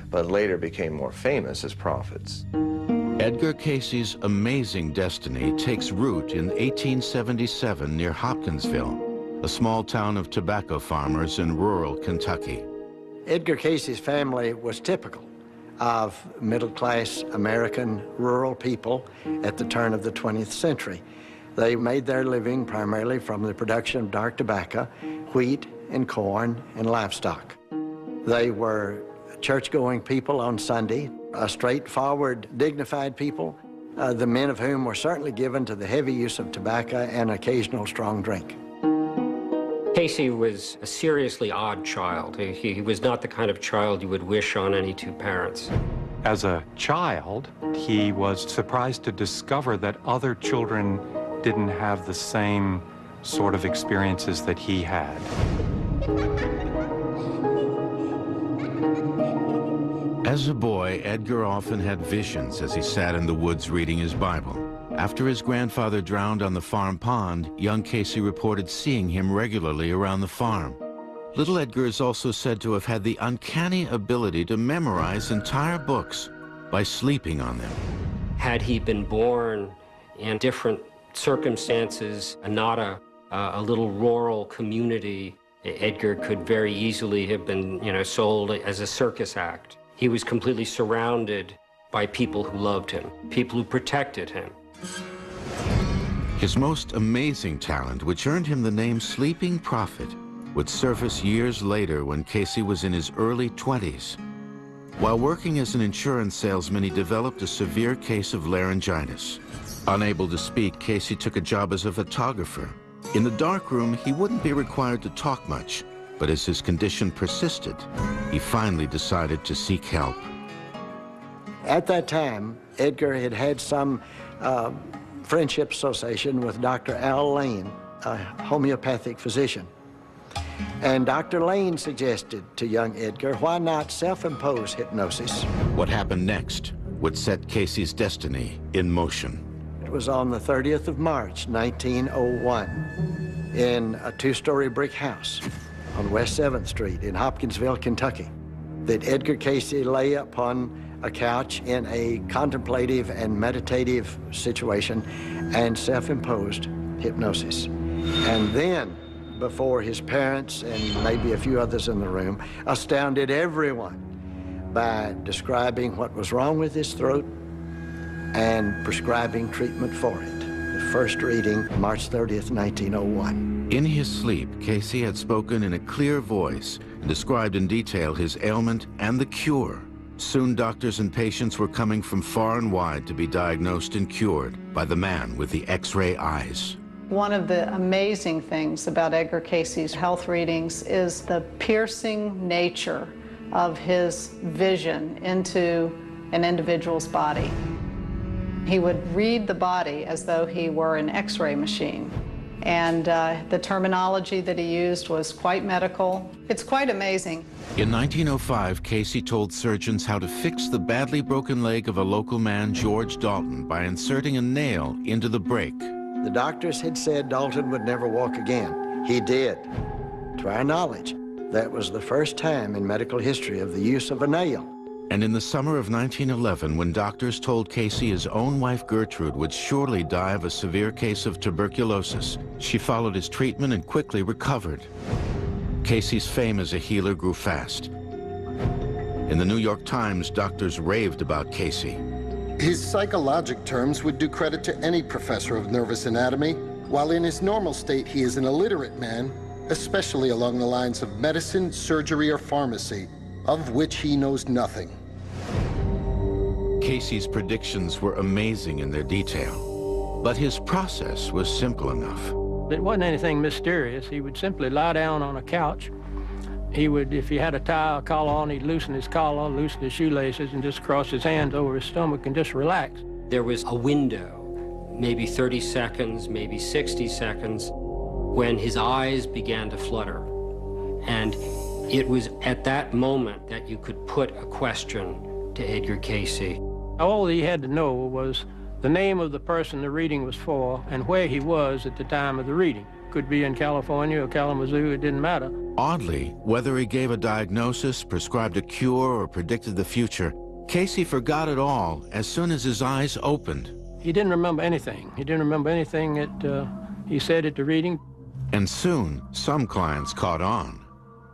but later became more famous as prophets. Edgar Casey's amazing destiny takes root in 1877 near Hopkinsville, a small town of tobacco farmers in rural Kentucky. Edgar Casey's family was typical of middle-class American rural people at the turn of the 20th century. They made their living primarily from the production of dark tobacco, wheat and corn and livestock. They were church-going people on Sunday, a straightforward, dignified people, the men of whom were certainly given to the heavy use of tobacco and occasional strong drink. Casey was a seriously odd child. He was not the kind of child you would wish on any two parents. As a child, he was surprised to discover that other children didn't have the same sort of experiences that he had. As a boy, Edgar often had visions as he sat in the woods reading his Bible. After his grandfather drowned on the farm pond, young Casey reported seeing him regularly around the farm. Little Edgar is also said to have had the uncanny ability to memorize entire books by sleeping on them. Had he been born in different circumstances, not a little rural community, Edgar could very easily have been, sold as a circus act. He was completely surrounded by people who loved him, people who protected him. His most amazing talent, which earned him the name Sleeping Prophet, would surface years later when Casey was in his early 20s. While working as an insurance salesman, he developed a severe case of laryngitis. Unable to speak, Casey took a job as a photographer. In the darkroom, he wouldn't be required to talk much, but as his condition persisted, he finally decided to seek help. At that time, Edgar had had some friendship association with Dr. Al Lane, a homeopathic physician. And Dr. Lane suggested to young Edgar, why not self-impose hypnosis? What happened next would set Casey's destiny in motion. It was on the 30th of March, 1901, in a two-story brick house on West 7th Street in Hopkinsville, Kentucky, that Edgar Casey lay upon a couch in a contemplative and meditative situation and self-imposed hypnosis. And then, before his parents and maybe a few others in the room, astounded everyone by describing what was wrong with his throat and prescribing treatment for it. The first reading, March 30th, 1901. In his sleep, Casey had spoken in a clear voice and described in detail his ailment and the cure. Soon doctors and patients were coming from far and wide to be diagnosed and cured by the man with the X-ray eyes. One of the amazing things about Edgar Casey's health readings is the piercing nature of his vision into an individual's body. He would read the body as though he were an X-ray machine. And the terminology that he used was quite medical. It's quite amazing. In 1905, Casey told surgeons how to fix the badly broken leg of a local man, George Dalton, by inserting a nail into the break. The doctors had said Dalton would never walk again. He did. To our knowledge, that was the first time in medical history of the use of a nail. And in the summer of 1911, when doctors told Casey his own wife Gertrude would surely die of a severe case of tuberculosis, she followed his treatment and quickly recovered. Casey's fame as a healer grew fast. In the New York Times, doctors raved about Casey. His psychologic terms would do credit to any professor of nervous anatomy. While in his normal state, he is an illiterate man, especially along the lines of medicine, surgery, or pharmacy, of which he knows nothing. Casey's predictions were amazing in their detail, but his process was simple enough. It wasn't anything mysterious. He would simply lie down on a couch. He would, if he had a tie or collar on, he'd loosen his collar, loosen his shoelaces, and just cross his hands over his stomach and just relax. There was a window, maybe 30 seconds, maybe 60 seconds, when his eyes began to flutter. And it was at that moment that you could put a question to Edgar Casey. All he had to know was the name of the person the reading was for and where he was at the time of the reading. Could be in California or Kalamazoo, it didn't matter. Oddly, whether he gave a diagnosis, prescribed a cure, or predicted the future, Casey forgot it all as soon as his eyes opened. He didn't remember anything. He didn't remember anything that he said at the reading. And soon, some clients caught on.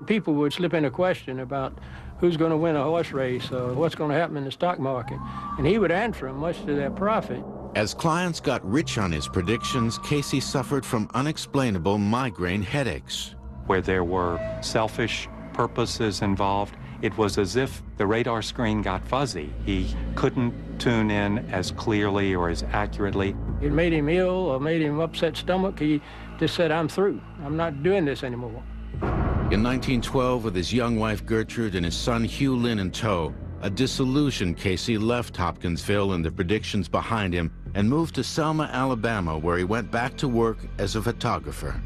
People would slip in a question about who's going to win a horse race or what's going to happen in the stock market, and he would answer them, much to their profit. As clients got rich on his predictions, Casey suffered from unexplainable migraine headaches. Where there were selfish purposes involved, it was as if the radar screen got fuzzy. He couldn't tune in as clearly or as accurately. It made him ill or made him upset stomach. He just said, I'm through. I'm not doing this anymore. In 1912, with his young wife Gertrude and his son Hugh Lynn in tow, a disillusioned Casey left Hopkinsville and the predictions behind him and moved to Selma, Alabama, where he went back to work as a photographer.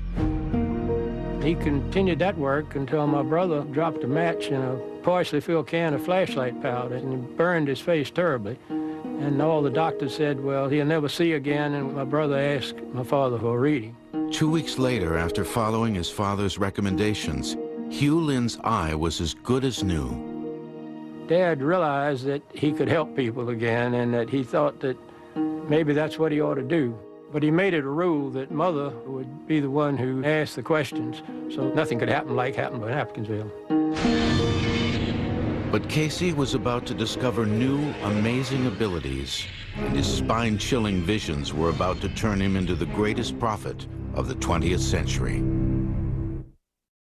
He continued that work until my brother dropped a match in a partially filled can of flashlight powder, and it burned his face terribly. And all the doctors said, well, he'll never see again, and my brother asked my father for a reading. 2 weeks later, after following his father's recommendations, Hugh Lynn's eye was as good as new. Dad realized that he could help people again, and that he thought that maybe that's what he ought to do. But he made it a rule that Mother would be the one who asked the questions, so nothing could happen like happened in Hopkinsville. But Casey was about to discover new, amazing abilities, and his spine-chilling visions were about to turn him into the greatest prophet of the 20th century.